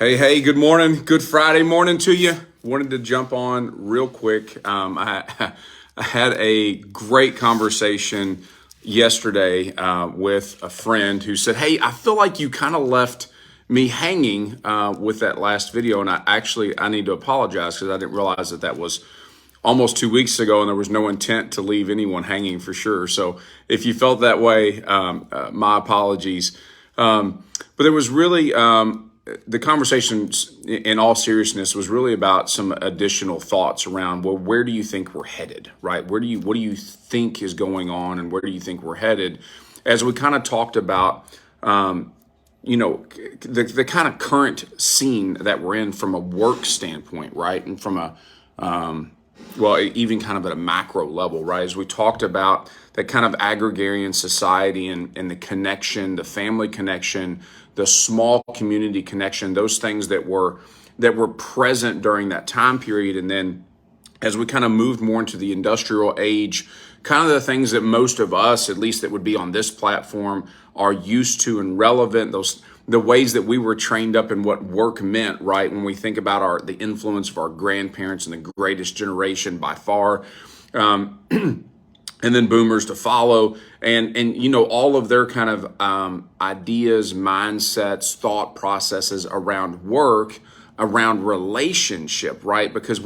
Hey, good morning. Good Friday morning to you. Wanted to jump on real quick. I had a great conversation yesterday with a friend who said, "Hey, I feel like you kind of left me hanging with that last video." And I need to apologize because I didn't realize that was almost 2 weeks ago, and there was no intent to leave anyone hanging for sure. So if you felt that way, my apologies. But it was really the conversation, in all seriousness, was really about some additional thoughts around, well, where do you think we're headed, right? What do you think is going on, and where do you think we're headed? As we kind of talked about, the kind of current scene that we're in from a work standpoint, right, and from a even kind of at a macro level, right? As we talked about that kind of agrarian society and the connection, the family connection, the small community connection, those things that were present during that time period. And then as we kind of moved more into the industrial age, kind of the things that most of us, at least that would be on this platform, are used to and relevant, the ways that we were trained up in what work meant, right? When we think about the influence of our grandparents and the greatest generation by far, and then boomers to follow, and all of their kind of ideas, mindsets, thought processes around work, around relationship, right? Because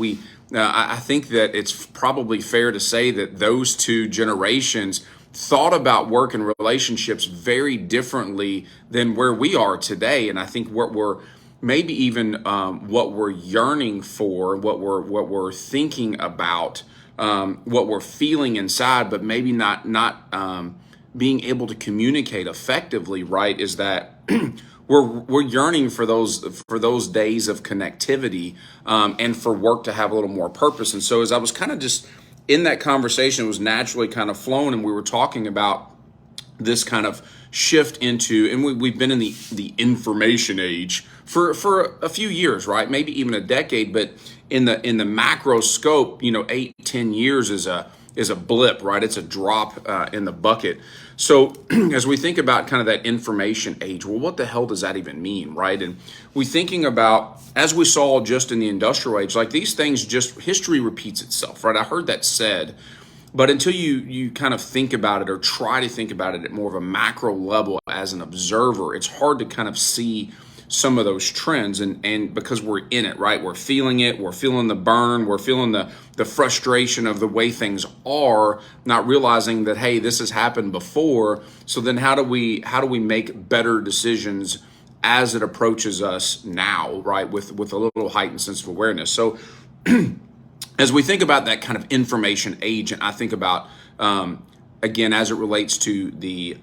I think that it's probably fair to say that those two generations thought about work and relationships very differently than where we are today. And I think what we're maybe even what we're yearning for, what we're thinking about, what we're feeling inside, but maybe not being able to communicate effectively, right? Is that we're yearning for those days of connectivity, and for work to have a little more purpose. And so as I was kind of just in that conversation, it was naturally kind of flown, and we were talking about this kind of shift into, and we've been in the information age for a few years, right? Maybe even a decade, but in the macro scope, 8-10 years is a blip, right? It's a drop in the bucket. So as we think about kind of that information age, well, what the hell does that even mean, right? And we thinking about, as we saw just in the industrial age, like these things, just history repeats itself, right? I heard that said, but until you kind of think about it or try to think about it at more of a macro level as an observer, it's hard to kind of see some of those trends, and because we're in it, right? We're feeling it, we're feeling the burn, we're feeling the frustration of the way things are, not realizing that, hey, this has happened before. So then how do we make better decisions as it approaches us now, right? With a little heightened sense of awareness. So as we think about that kind of information age, and I think about again, as it relates to the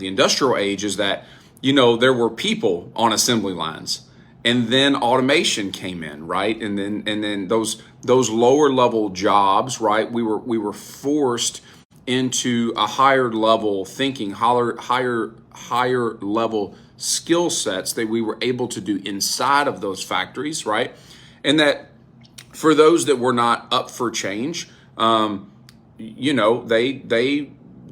industrial age, is that there were people on assembly lines, and then automation came in, right? And then those lower level jobs, right? We were forced into a higher level thinking, higher level skill sets that we were able to do inside of those factories, right? And that for those that were not up for change, they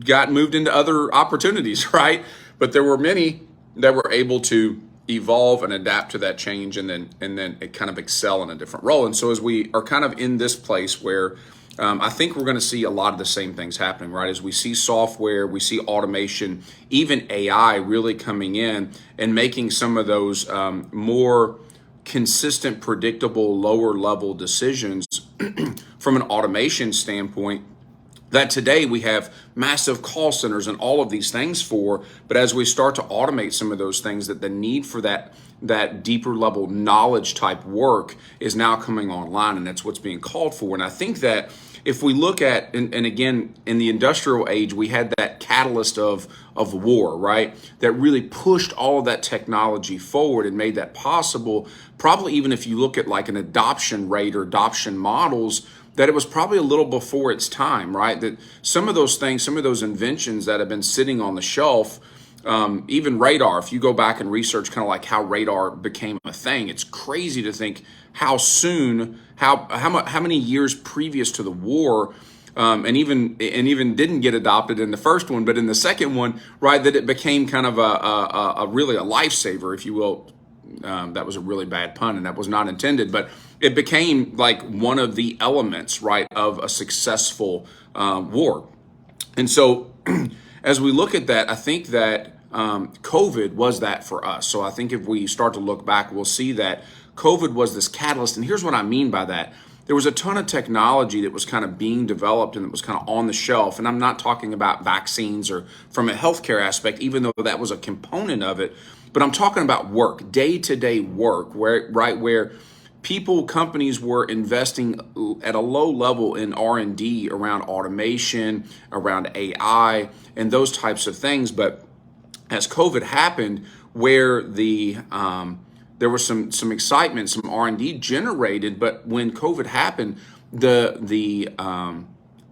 got moved into other opportunities, right? But there were many that were able to evolve and adapt to that change, and then it kind of excel in a different role. And so as we are kind of in this place where I think we're going to see a lot of the same things happening, right? As we see software, we see automation, even AI really coming in and making some of those more consistent, predictable, lower level decisions from an automation standpoint, that today we have massive call centers and all of these things for. But as we start to automate some of those things, that the need for that deeper level knowledge type work is now coming online, and that's what's being called for. And I think that if we look at, and again, in the industrial age, we had that catalyst of war, right? That really pushed all of that technology forward and made that possible. Probably even if you look at like an adoption rate or adoption models, that it was probably a little before its time, right? That some of those things, some of those inventions that have been sitting on the shelf, even radar, if you go back and research kind of like how radar became a thing, it's crazy to think how soon, how many years previous to the war, and even didn't get adopted in the first one, but in the second one, right, that it became kind of a really a lifesaver, if you will, that was a really bad pun, and that was not intended, but it became like one of the elements, right, of a successful war. And so as we look at that, I think that COVID was that for us. So I think if we start to look back, we'll see that COVID was this catalyst. And here's what I mean by that. There was a ton of technology that was kind of being developed and that was kind of on the shelf. And I'm not talking about vaccines or from a healthcare aspect, even though that was a component of it. But I'm talking about work, day-to-day work, where people, companies were investing at a low level in R&D around automation, around AI, and those types of things. But as COVID happened, where there was some excitement, some R&D generated, but when COVID happened, the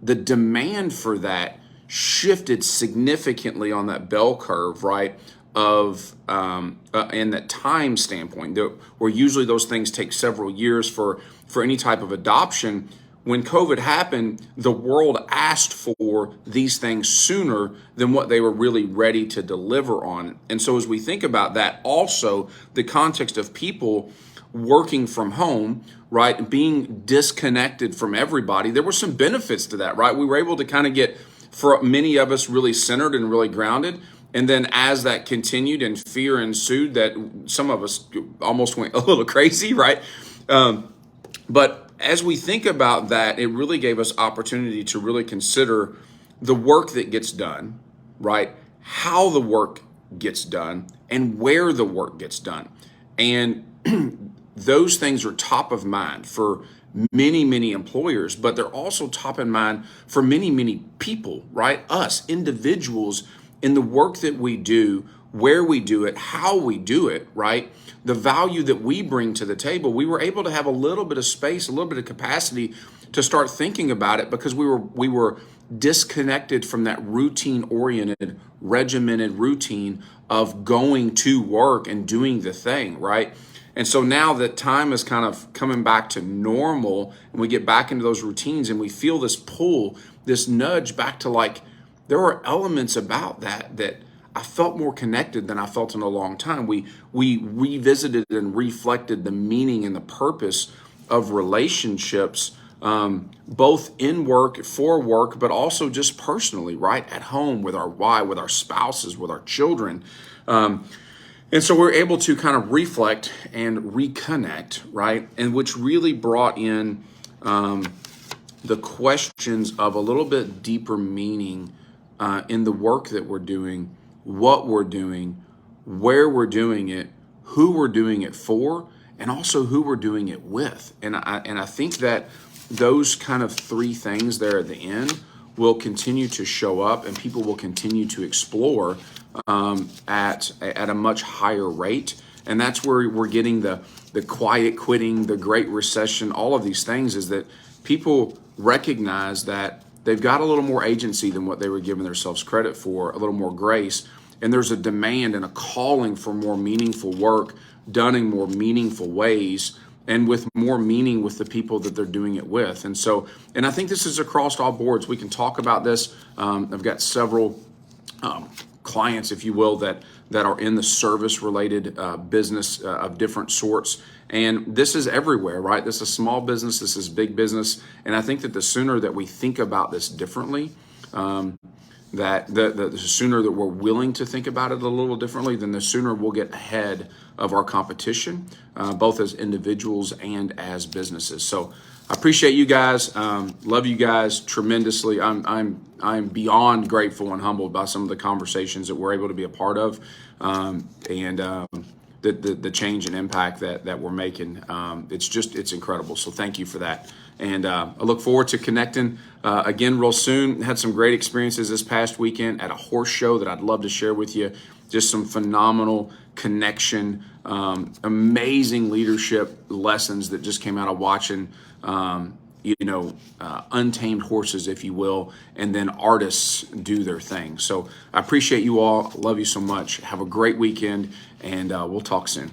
demand for that shifted significantly on that bell curve, right? Of in that time standpoint, where usually those things take several years for any type of adoption. When COVID happened, the world asked for these things sooner than what they were really ready to deliver on. And so as we think about that, also the context of people working from home, right, being disconnected from everybody, there were some benefits to that, right? We were able to kind of get, for many of us, really centered and really grounded. And then as that continued and fear ensued, that some of us almost went a little crazy, right? But as we think about that, it really gave us opportunity to really consider the work that gets done, right? How the work gets done and where the work gets done. And those things are top of mind for many, many employers, but they're also top in mind for many, many people, right? Us, individuals, in the work that we do, where we do it, how we do it, right? The value that we bring to the table. We were able to have a little bit of space, a little bit of capacity to start thinking about it because we were disconnected from that routine-oriented, regimented routine of going to work and doing the thing, right? And so now that time is kind of coming back to normal and we get back into those routines and we feel this pull, this nudge back to like, there were elements about that I felt more connected than I felt in a long time. We revisited and reflected the meaning and the purpose of relationships, both in work, for work, but also just personally, right? At home with our wife, with our spouses, with our children. And so we're able to kind of reflect and reconnect, right? And which really brought in the questions of a little bit deeper meaning in the work that we're doing, what we're doing, where we're doing it, who we're doing it for, and also who we're doing it with. And I think that those kind of three things there at the end will continue to show up and people will continue to explore at a much higher rate. And that's where we're getting the quiet quitting, the Great Recession, all of these things, is that people recognize that they've got a little more agency than what they were giving themselves credit for, a little more grace. And there's a demand and a calling for more meaningful work done in more meaningful ways and with more meaning with the people that they're doing it with. And so, and I think this is across all boards. We can talk about this. I've got several clients, if you will, that are in the service-related business of different sorts. And this is everywhere, right? This is small business, this is big business. And I think that the sooner that we think about this differently, that the sooner that we're willing to think about it a little differently, then the sooner we'll get ahead of our competition, both as individuals and as businesses. So I appreciate you guys. Love you guys tremendously. I'm beyond grateful and humbled by some of the conversations that we're able to be a part of, and the change and impact that we're making. It's incredible. So thank you for that. And I look forward to connecting again real soon. Had some great experiences this past weekend at a horse show that I'd love to share with you. Just some phenomenal connection, amazing leadership lessons that just came out of watching, untamed horses, if you will, and then artists do their thing. So I appreciate you all. Love you so much. Have a great weekend, and we'll talk soon.